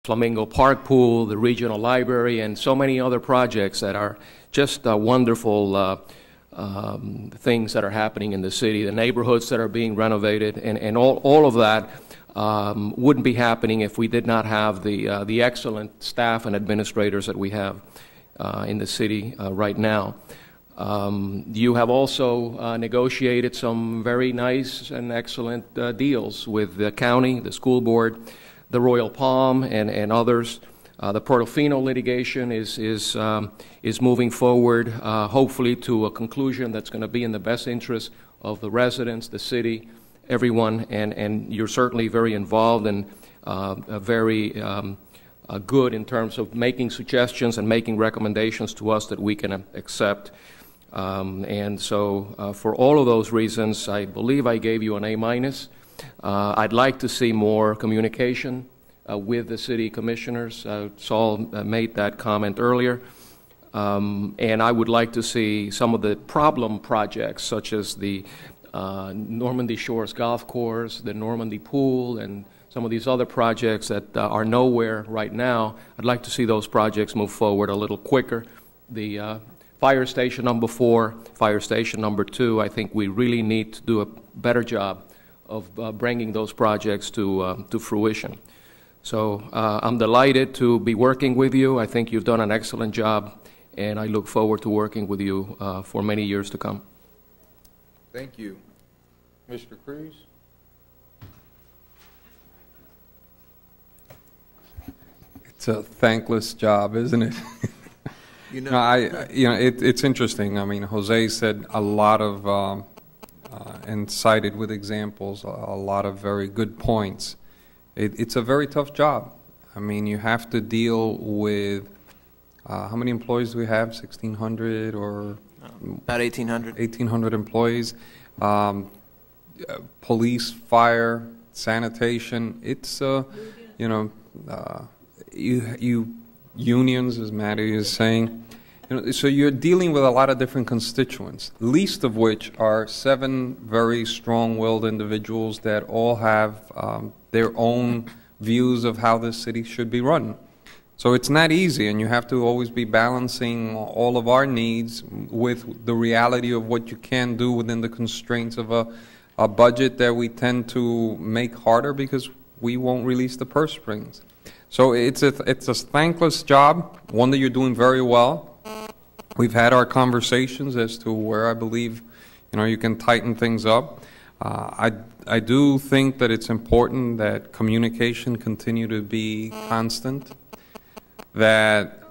Flamingo Park Pool, the regional library, and so many other projects that are just wonderful things that are happening in the city, the neighborhoods that are being renovated, and all of that wouldn't be happening if we did not have the excellent staff and administrators that we have in the city right now. You have also negotiated some very nice and excellent deals with the county, the school board, the Royal Palm, and others. The Portofino litigation is moving forward, hopefully to a conclusion that's going to be in the best interest of the residents, the city, everyone, and you're certainly very involved and very good in terms of making suggestions and making recommendations to us that we can accept. And so for all of those reasons, I believe I gave you an A-. I'd like to see more communication with the city commissioners. Saul made that comment earlier. And I would like to see some of the problem projects, such as the Normandy Shores Golf Course, the Normandy Pool, and some of these other projects that are nowhere right now. I'd like to see those projects move forward a little quicker. The Fire Station number 4, Fire Station number 2, I think we really need to do a better job of bringing those projects to fruition. So I'm delighted to be working with you. I think you've done an excellent job, and I look forward to working with you for many years to come. Thank you. Mr. Cruz? It's a thankless job, isn't it? It's interesting. I mean, Jose said a lot of, and cited with examples, a lot of very good points. It's a very tough job. I mean, you have to deal with, how many employees do we have? 1,600 or? About 1,800. 1,800 employees. Police, fire, sanitation. It's, unions, as Maddie is saying. So you're dealing with a lot of different constituents, least of which are 7 very strong-willed individuals that all have their own views of how this city should be run. So it's not easy, and you have to always be balancing all of our needs with the reality of what you can do within the constraints of a budget that we tend to make harder because we won't release the purse strings. So it's a thankless job, one that you're doing very well. We've had our conversations as to where I believe, you can tighten things up. I do think that it's important that communication continue to be constant, that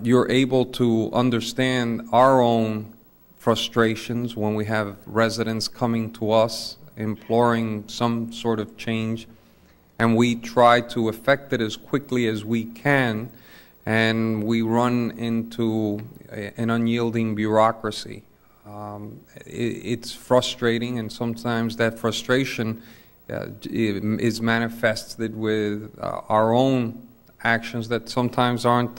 you're able to understand our own frustrations when we have residents coming to us imploring some sort of change, and we try to effect it as quickly as we can, and we run into an unyielding bureaucracy. It's frustrating, and sometimes that frustration is manifested with our own actions that sometimes aren't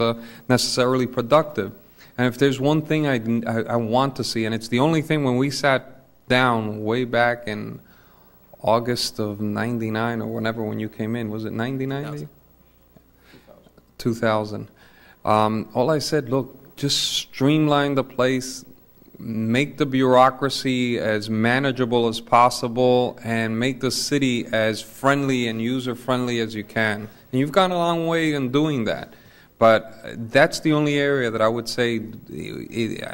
necessarily productive. And if there's one thing I want to see, and it's the only thing, when we sat down way back in August of '99 or whenever when you came in, was it 1990? 2000. All I said, look, just streamline the place, make the bureaucracy as manageable as possible, and make the city as friendly and user-friendly as you can. And you've gone a long way in doing that. But that's the only area that I would say,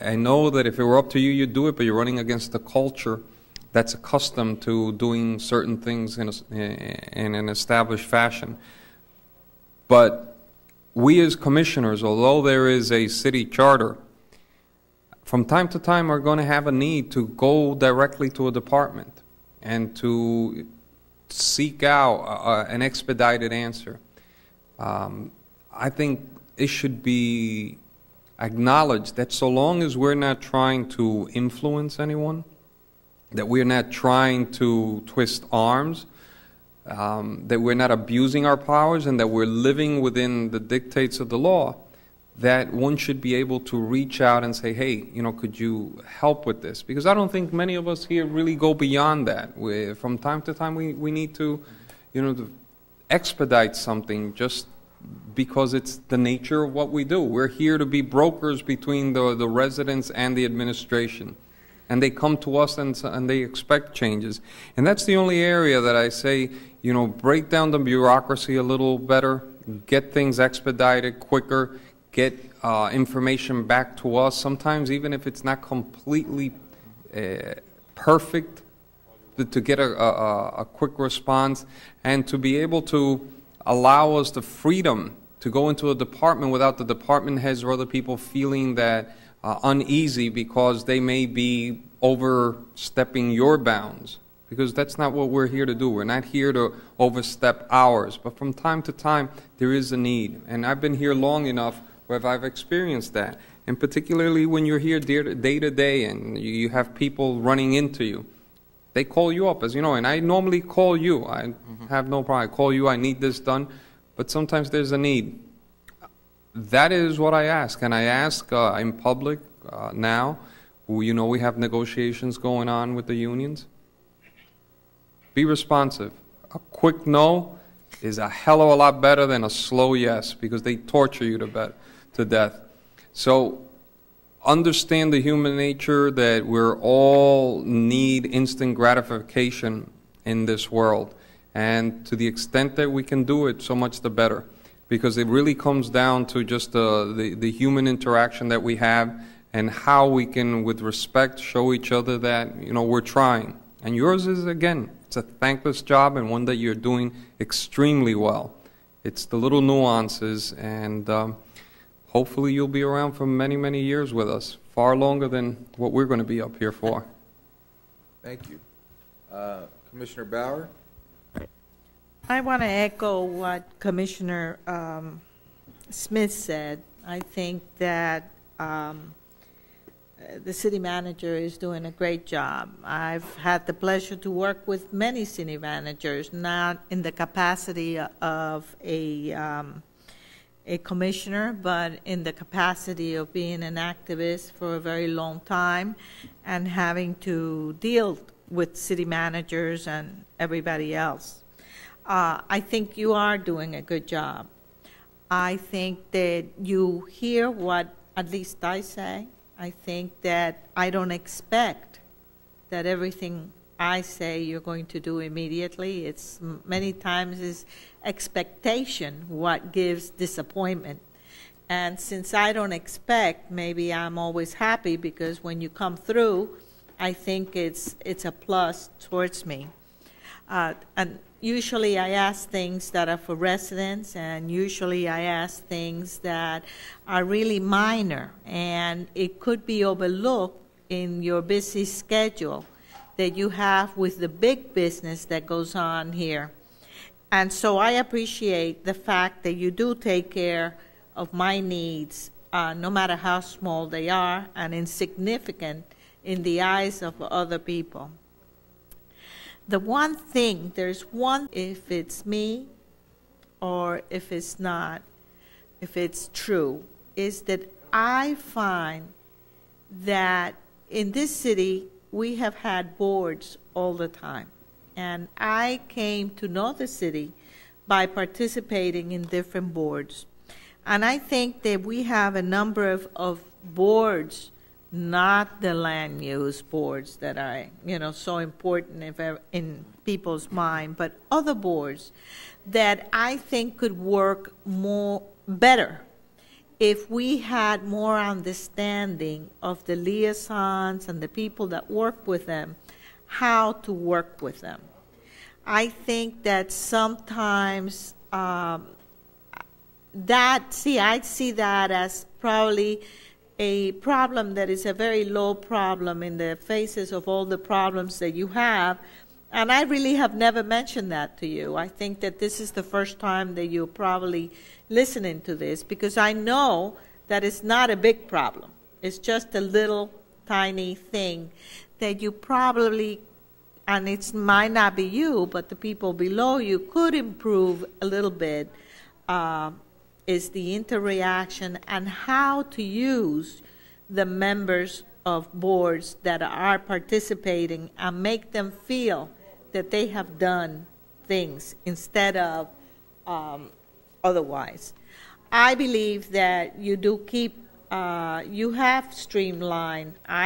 I know that if it were up to you, you'd do it, but you're running against the culture that's accustomed to doing certain things in an established fashion. But we as commissioners, although there is a city charter, from time to time are going to have a need to go directly to a department and to seek out an expedited answer. I think it should be acknowledged that so long as we're not trying to influence anyone, that we're not trying to twist arms, that we're not abusing our powers, and that we're living within the dictates of the law, that one should be able to reach out and say, hey, could you help with this? Because I don't think many of us here really go beyond that. From time to time, we need to, to expedite something just because it's the nature of what we do. We're here to be brokers between the residents and the administration. And they come to us and they expect changes. And that's the only area that I say, you know, break down the bureaucracy a little better, get things expedited quicker, get information back to us. Sometimes even if it's not completely perfect, to get a quick response, and to be able to allow us the freedom to go into a department without the department heads or other people feeling that uneasy because they may be overstepping your bounds, because that's not what we're here to do. We're not here to overstep ours, but from time to time there is a need, and I've been here long enough where I've experienced that, and particularly when you're here day to day and you have people running into you. They call you up, as you know, and I normally call you. I have no problem. I call you, I need this done, but sometimes there's a need. That is what I ask, and I ask in public now. You know, we have negotiations going on with the unions. Be responsive. A quick no is a hell of a lot better than a slow yes, because they torture you to death. So understand the human nature that we're all need instant gratification in this world. And to the extent that we can do it, so much the better. Because it really comes down to just the human interaction that we have and how we can, with respect, show each other that, you know, we're trying. And yours is, again, it's a thankless job and one that you're doing extremely well. It's the little nuances, and hopefully you'll be around for many, many years with us, far longer than what we're going to be up here for. Thank you. Commissioner Bauer? I want to echo what Commissioner Smith said. I think that the city manager is doing a great job. I've had the pleasure to work with many city managers, not in the capacity of a commissioner, but in the capacity of being an activist for a very long time and having to deal with city managers and everybody else. I think you are doing a good job. I think that you hear what at least I say. I think that I don't expect that everything I say you're going to do immediately. It's many times is expectation what gives disappointment. And since I don't expect, maybe I'm always happy, because when you come through, I think it's a plus towards me. And usually I ask things that are for residents, and usually I ask things that are really minor, and it could be overlooked in your busy schedule that you have with the big business that goes on here. And so I appreciate the fact that you do take care of my needs, no matter how small they are and insignificant in the eyes of other people. The one thing, there's one, if it's me or if it's not, if it's true, is that I find that in this city we have had boards all the time. And I came to know the city by participating in different boards. And I think that we have a number of boards, not the land use boards that are, you know, so important in people's mind, but other boards that I think could work better if we had more understanding of the liaisons and the people that work with them, how to work with them. I think that sometimes I see that as probably a problem that is a very low problem in the faces of all the problems that you have. And I really have never mentioned that to you. I think that this is the first time that you're probably listening to this, because I know that it's not a big problem. It's just a little tiny thing that you probably, and it might not be you, but the people below you could improve a little bit, is the interaction and how to use the members of boards that are participating and make them feel that they have done things instead of otherwise. I believe that you do keep, you have streamlined. I